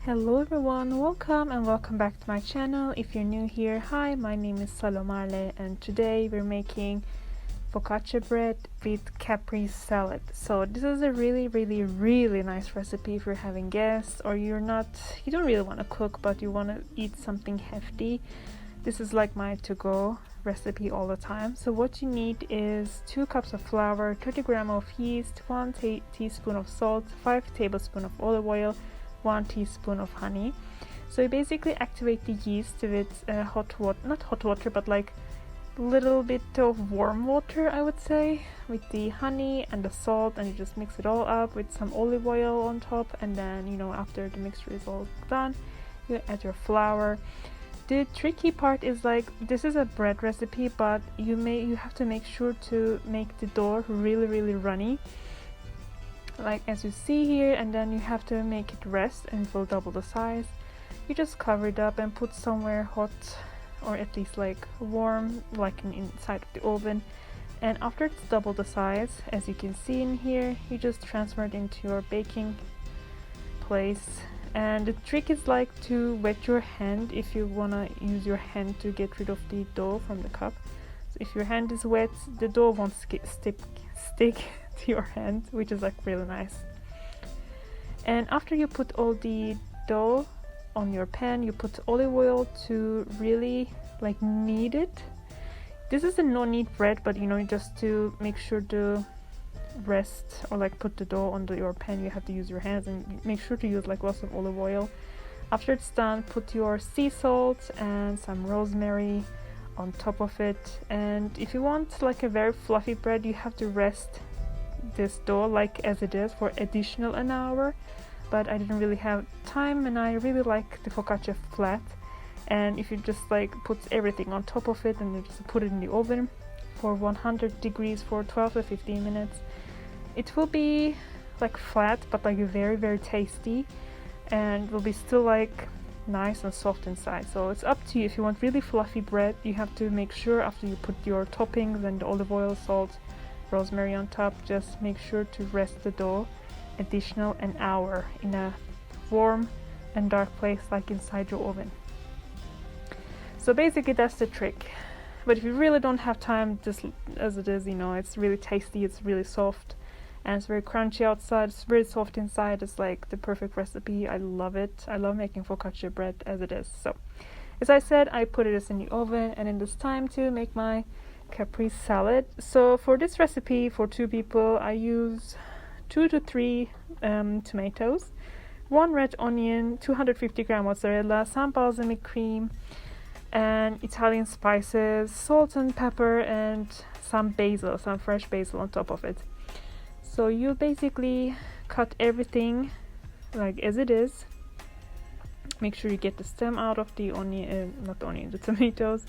Hello everyone, welcome back to my channel. If you're new here, hi, my name is Salomarle and today we're making focaccia bread with caprese salad. So this is a really nice recipe if you're having guests or you don't really want to cook but you want to eat something hefty. This is like my to-go recipe all the time. So what you need is 2 cups of flour, 30 grams of yeast, 1 teaspoon of salt, 5 tablespoons of olive oil, 1 teaspoon of honey. So you basically activate the yeast with not hot water, but like a little bit of warm water, I would say, with the honey and the salt, and you just mix it all up with some olive oil on top. And then, after the mixture is all done, you add your flour. The tricky part is like, this is a bread recipe, but you have to make sure to make the dough really runny, like as you see here, and then you have to make it rest and it will double the size. You just cover it up and put somewhere hot, or at least like warm, like inside of the oven. And after it's double the size, as you can see in here, you just transfer it into your baking place. And the trick is like to wet your hand if you want to use your hand to get rid of the dough from the cup. So if your hand is wet, the dough won't stick to your hand, which is like really nice. And after you put all the dough on your pan, you put olive oil to really like knead it. This is a no knead bread, but just to make sure to rest or like put the dough onto your pan, you have to use your hands, and make sure to use like lots of olive oil. After it's done, put your sea salt and some rosemary on top of it. And if you want like a very fluffy bread, you have to rest this dough like as it is for additional an hour, but I didn't really have time, and I really like the focaccia flat. And if you just like put everything on top of it and you just put it in the oven for 100 degrees for 12 to 15 minutes, it will be like flat but like very tasty, and will be still like nice and soft inside. So it's up to you. If you want really fluffy bread, you have to make sure after you put your toppings and the olive oil, salt, rosemary on top, just make sure to rest the dough additional an hour in a warm and dark place like inside your oven. So basically that's the trick. But if you really don't have time, just as it is, it's really tasty, it's really soft, and it's very crunchy outside, it's very soft inside. It's like the perfect recipe. I love it. I love making focaccia bread as it is. So as I said, I put it in the oven, and in this time to make my caprese salad. So for this recipe for 2 people, I use 2 to 3 tomatoes, 1 red onion, 250 gram mozzarella, some balsamic cream and Italian spices, salt and pepper, and some basil, some fresh basil on top of it. So you basically cut everything like as it is. Make sure you get the stem out of the the tomatoes.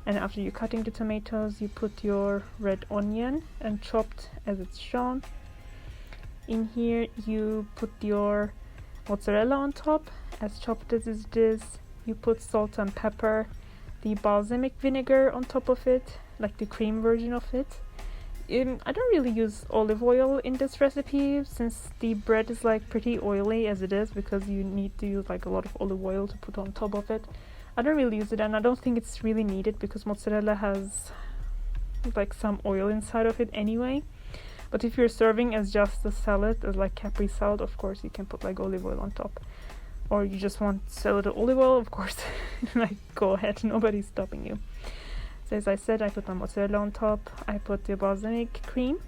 And after you're cutting the tomatoes, you put your red onion and chopped as it's shown. In here you put your mozzarella on top, as chopped as it is. You put salt and pepper, the balsamic vinegar on top of it, like the cream version of it. I don't really use olive oil in this recipe, since the bread is like pretty oily as it is, because you need to use like a lot of olive oil to put on top of it. I don't really use it, and I don't think it's really needed because mozzarella has like some oil inside of it anyway. But if you're serving as just a salad, as like caprese salad, of course you can put like olive oil on top. Or you just want salad olive oil, of course, like go ahead, nobody's stopping you. So as I said, I put my mozzarella on top. I put the balsamic cream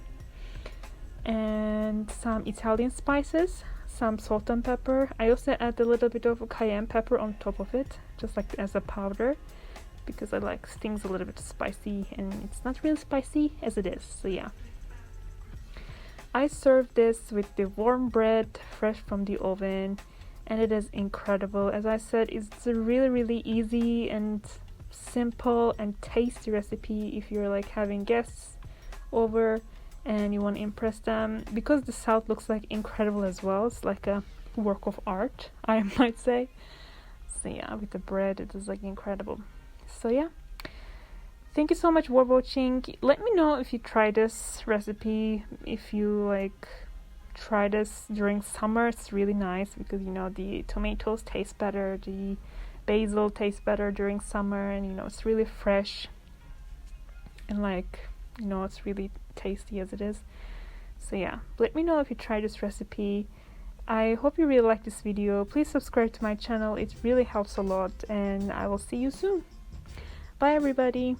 and some Italian spices, some salt and pepper. I also add a little bit of cayenne pepper on top of it, just like as a powder, because I like things a little bit spicy, and it's not really spicy as it is. So yeah, I serve this with the warm bread fresh from the oven, and it is incredible. As I said, it's a really easy and simple and tasty recipe if you're like having guests over and you want to impress them, because the salad looks like incredible as well. It's like a work of art, I might say. So yeah, with the bread it is like incredible. So yeah, thank you so much for watching. Let me know if you try this recipe, if you like try this during summer. It's really nice because, you know, the tomatoes taste better, the basil tastes better during summer, and, you know, it's really fresh and, like, you know, it's really tasty as it is. So yeah, let me know if you try this recipe. I hope you really like this video. Please subscribe to my channel, it really helps a lot, and I will see you soon. Bye everybody.